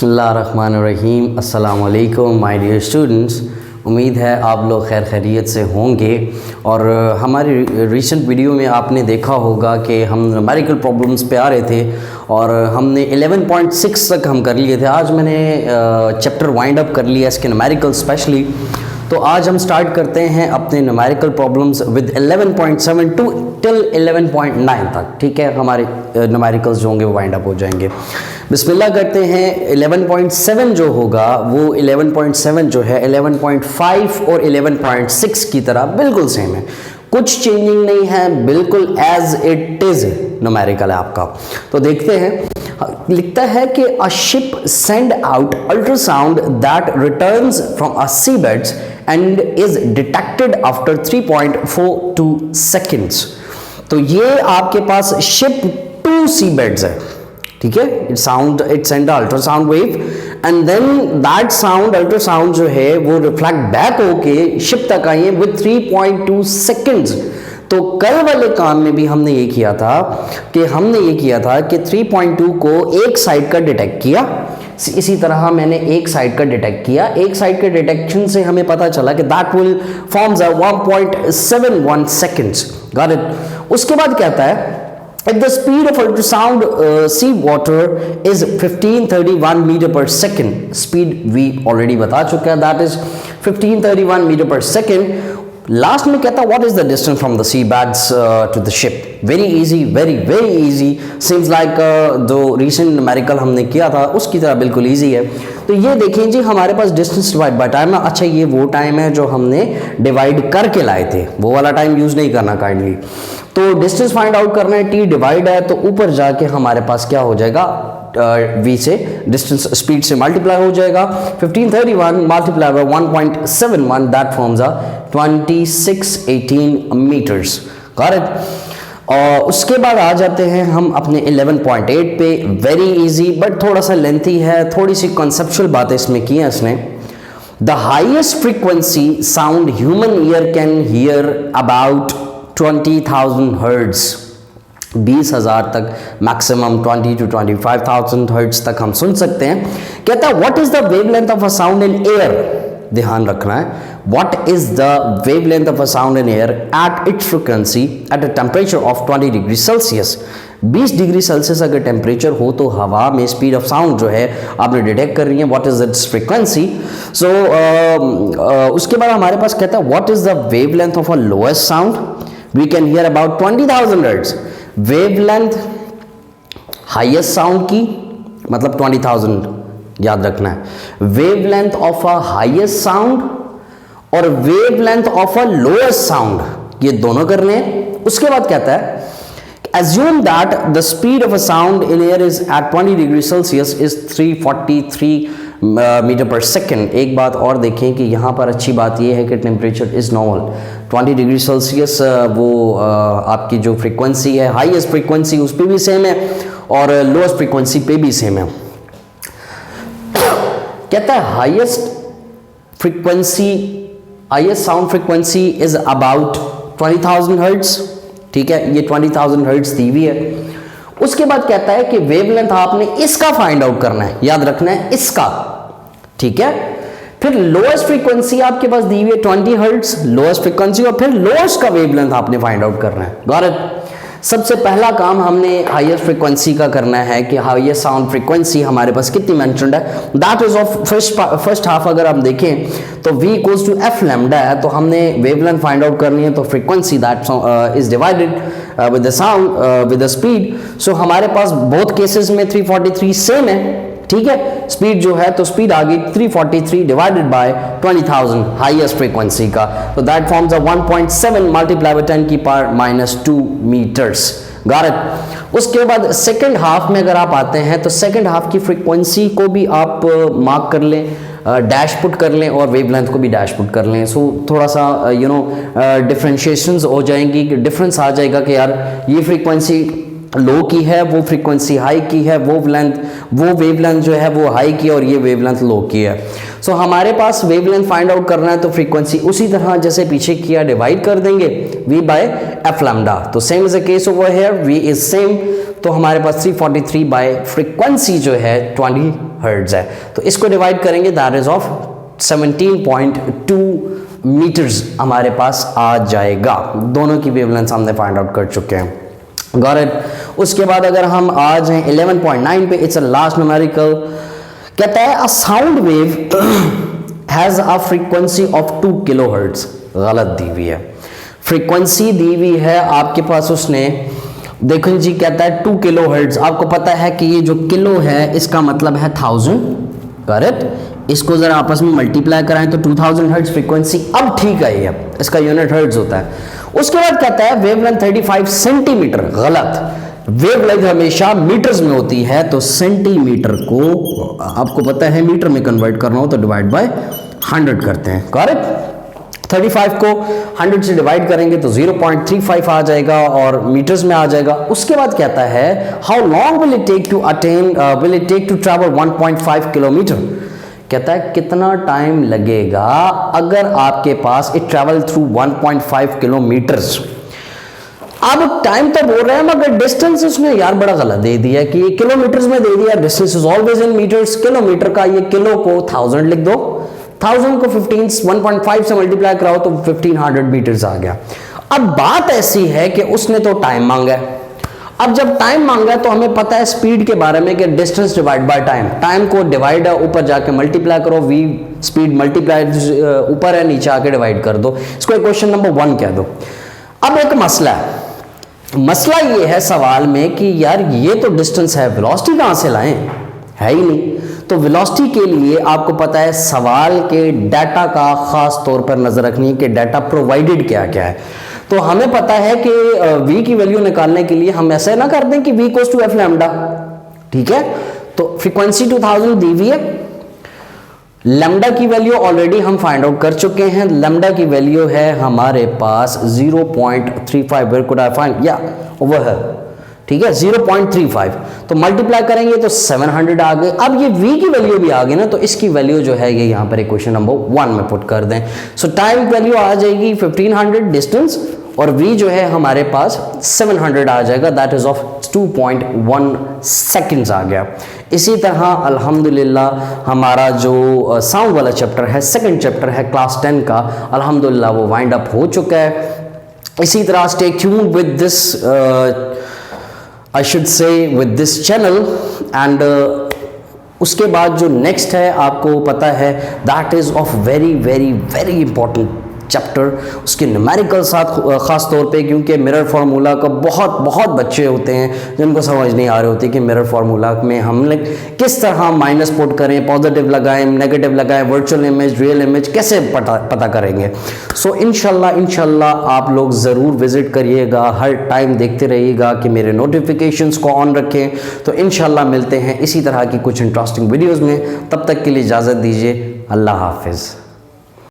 बिस्मिल्लाहिर्रहमानिर्रहीम। अस्सलाम वालेकुम माय डियर स्टूडेंट्स। उम्मीद है आप लोग खैर खैरियत से होंगे। और हमारी रिसेंट वीडियो में आपने देखा होगा कि हम न्यूमेरिकल प्रॉब्लम्स पे आ रहे थे और हमने 11.6 तक हम कर लिए थे। आज मैंने चैप्टर वाइंड अप कर लिया इसके न्यूमेरिकल स्पेशली। तो आज हम स्टार्ट करते हैं अपने numerical problems with 11.7 to till 11.9 तक। ठीक है, हमारे न्यूमेरिकल्स जो होंगे वो वाइंड अप हो जाएंगे। बिस्मिल्लाह करते हैं। 11.7 जो होगा वो 11.7 जो है 11.5 और 11.6 की तरह बिल्कुल सेम है, कुछ चेंजिंग नहीं है, बिल्कुल एज इट इज न्यूमेरिकल है आपका। तो देखते हैं। लिखता है कि a ship send out ultrasound that returns from a seabed and is detected after 3.42 seconds. तो ये आपके पास शिप 2 सीबेड्स है, ठीक है। It send ultrasound wave and then that sound ultrasound जो है वो रिफ्लेक्ट बैक होके शिप तक आई है विद 3.2 सेकेंड्स। तो कल वाले काम में भी हमने ये किया था कि 3.2 को एक साइड का डिटेक्ट किया। इसी तरह मैंने एक साइड का डिटेक्ट किया। एक साइड के डिटेक्शन से हमें पता चला कि that will forms a 1.71 seconds. Got it. उसके बाद कहता है if the speed of ultrasound sea water is 1531 meter per second, speed we already बता चुके हैं, that is 1531 meter per second। Last में कहता what is the distance from the seabeds to the ship। very easy, very easy, seems like जो recent numerical हमने किया था उसकी तरह बिल्कुल easy है। तो ये देखें जी, हमारे पास डिस्टेंस डिवाइड बाय टाइम है। अच्छा, ये वो टाइम है जो हमने डिवाइड करके लाए थे, वो वाला टाइम यूज नहीं करना काइंडली। तो डिस्टेंस फाइंड आउट करना है, टी डिवाइड है, तो ऊपर जाके हमारे पास क्या हो जाएगा, v से डिस्टेंस स्पीड से मल्टीप्लाई हो जाएगा। 1531 multiply by 1.71 that forms a 2618 metres. Correct. और उसके बाद आ जाते हैं हम अपने 11.8 पे। वेरी इजी बट थोड़ा सा लेंथी है, थोड़ी सी कॉन्सेप्चुअल बातें इसमें की हैं इसने। The highest frequency sound human ear can hear about 20,000 hertz. 20,000 तक मैक्सिमम 20 to 25,000 हर्ट्ज तक हम सुन सकते हैं। कहता है what is the wavelength of a sound in air. ध्यान रखना है, what is the wavelength of a sound in air at its frequency at a temperature of 20 degree Celsius. 20 degree Celsius अगर टेम्परेचर हो तो हवा में स्पीड ऑफ साउंड जो है आपने डिटेक्ट कर रही है, what is its frequency. So उसके बाद हमारे पास कहता है what is the wavelength of a lowest sound. We can hear about 20,000 hertz. Wavelength highest sound की मतलब 20,000 याद रखना है। Wavelength of a highest sound और wavelength of a lowest sound, ये दोनों करने हैं। उसके बाद कहता है assume that the speed of a sound in air is at 20 degree Celsius is 343 metre पर सेकेंड। एक बात और देखें कि यहाँ पर अच्छी बात यह है कि temperature is normal 20 degree Celsius. वो आपकी जो फ्रीक्वेंसी है, हाईएस्ट फ्रीक्वेंसी उस पर भी सेम है और लोएस्ट फ्रीक्वेंसी पे भी सेम है। कहता है highest sound frequency is about 20,000 hertz. ठीक है, ये 20,000 हर्ट्ज दी हुई है। उसके बाद कहता है कि वेवलेंथ आपने इसका फाइंड आउट करना है, याद रखना है इसका। ठीक है, फिर लोएस्ट फ्रीक्वेंसी आपके पास दी हुई है 20 हर्ट्ज लोएस्ट फ्रीक्वेंसी, और फिर लोएस्ट का वेवलेंथ आपने फाइंड आउट करना है। Got it. सबसे पहला काम हमने हाईएस्ट फ्रीक्वेंसी का करना है कि हाईएस्ट साउंड फ्रीक्वेंसी हमारे पास कितनी मेंशन्ड है, that is of first half. अगर हम देखें तो v equals to f lambda है, तो हमने वेवलेंथ फाइंड आउट करनी है, तो frequency that is divided with the sound with the speed. So हमारे पास बोथ केसेस में 343 सेम है। ठीक है, स्पीड जो है तो स्पीड आ गई 343 डिवाइडेड बाय 20,000 हाईएस्ट फ्रीक्वेंसी का, तो that forms a 1.7 multiply by 10 की पावर -2 मीटर्स। Got it. उसके बाद सेकंड हाफ में अगर आप आते हैं तो सेकंड हाफ की फ्रीक्वेंसी को भी आप मार्क कर लें, डैश पुट कर लें और वेवलेंथ को भी डैश पुट कर लें। सो थोड़ा सा डिफरेंशिएशंस हो जाएंगी, डिफरेंस आ जाएगा कि यार ये फ्रीक्वेंसी लो की है, वो फ्रीक्वेंसी हाई की है, वो वेवलेंथ जो है वो हाई की है और ये वेवलेंथ लो की है। सो हमारे पास वेवलेंथ फाइंड आउट करना है तो फ्रीक्वेंसी उसी तरह जैसे पीछे किया डिवाइड कर देंगे v बाय एफ लैम्डा। तो same is the case over here, v is same, तो हमारे पास 343 बाय फ्रीक्वेंसी जो है 20 हर्ट्ज है। तो इसको डिवाइड करेंगे, दैट इज ऑफ 17.2 मीटर्स हमारे पास आ जाएगा। दोनों की वेवलेंथ हमने फाइंड आउट कर चुके हैं। Got it. उसके बाद अगर हम आ जाएं 11.9 पे, इट्स अ लास्ट न्यूमेरिकल। कहता है a sound wave has a frequency of 2 kilohertz. गलत दी हुई है, फ्रीक्वेंसी दी हुई है आपके पास उसने, देखो जी, कहता है 2 किलोहर्ट्ज। आपको पता है कि ये जो किलो है इसका मतलब है 1000, करेक्ट। इसको जरा आपस में मल्टीप्लाई कराएं तो 2000 हर्ट्ज फ्रीक्वेंसी। अब ठीक है, ये इसका यूनिट हर्ट्ज होता है। उसके बाद कहता है वेवलेंथ 35 सेंटीमीटर। गलत, वेवलेंथ हमेशा मीटर्स में होती है, तो सेंटीमीटर को आपको पता है मीटर में कन्वर्ट करना हो तो डिवाइड बाय 100 करते हैं, करेक्ट। 35 को 100 से डिवाइड करेंगे तो 0.35 आ जाएगा और मीटर्स में आ जाएगा। उसके बाद कहता है how long will it take to travel 1.5 kilometre. कहता है कितना टाइम लगेगा अगर आपके पास इट ट्रैवल थ्रू 1.5 किलोमीटर्स। अब टाइम तो बोल रहे हैं मगर डिस्टेंस उसने यार बड़ा गलत दे दिया कि किलोमीटर्स में दे दिया। Distance is always in metres. Kilometre का ये किलो को 1000 लिख दो, 1000 को 1.5 से मल्टीप्लाई कराओ तो 1500 मीटर्स आ गया। अब बात ऐसी है कि उसने तो टाइम मांगा है। अब जब टाइम मांगा तो हमें पता है स्पीड के बारे में कि distance divide by time. Time को डिवाइड है, ऊपर जाके मल्टीप्लाई करो, v स्पीड मल्टीप्लाई ऊपर है, नीचे आके डिवाइड कर दो। इसको क्वेश्चन नंबर 1 कह दो। अब एक मसला है, मसला ये है सवाल में कि यार ये तो डिस्टेंस है, वेलोसिटी कहां से लाएं, है ही नहीं। तो वेलोसिटी के लिए आपको पता है सवाल के डाटा का खास तौर पर नजर रखनी है कि डाटा प्रोवाइडेड क्या क्या है। तो हमें पता है कि v की वैल्यू निकालने के लिए हम ऐसे ना कर दें कि v equals to F lambda, ठीक है। तो फ्रीक्वेंसी 2000 दी हुई है, लैम्डा की वैल्यू ऑलरेडी हम फाइंड आउट कर चुके हैं। लैम्डा की वैल्यू है हमारे पास 0.35, वेयर कुड आई फाइंड, या ओवर है, ठीक है 0.35। तो मल्टीप्लाई करेंगे तो 700 आ गए। अब ये v की वैल्यू भी आ गई ना, तो इसकी वैल्यू जो है ये यहाँ पर इक्वेशन नंबर 1 में पुट कर दें। सो टाइम वैल्यू आ जाएगी 1500 डिस्टेंस और v जो है हमारे पास 700 आ जाएगा, दैट इज ऑफ 2.1 सेकेंड्स आ गया। इसी तरह अल्हम्दुलिल्लाह हमारा जो साउंड वाला चैप्टर है, सेकंड चैप्टर है क्लास 10 का, अल्हम्दुलिल्लाह वो वाइंड अप हो चुका है। इसी तरह stay tuned with this I should say with this channel and उसके बाद जो नेक्स्ट है आपको पता है that is of very very very important chapter, उसके न्यूमेरिकल साथ ख़ास तौर पे, क्योंकि मिरर फार्मूला का बहुत बच्चे होते हैं जिनको समझ नहीं आ रही होती कि मिरर फार्मूला में हम लोग किस तरह माइनस पुट करें, पॉजिटिव लगाएं, नेगेटिव लगाएं, वर्चुअल इमेज, रियल इमेज कैसे पता करेंगे। सो इंशाल्लाह आप लोग ज़रूर विज़िट करिएगा, हर टाइम देखते रहिएगा कि मेरे नोटिफिकेशंस को ऑन रखें। तो इंशाल्लाह मिलते हैं इसी तरह की कुछ इंटरेस्टिंग वीडियोज़ में, तब तक के लिए इजाज़त दीजिए, अल्लाह हाफिज़।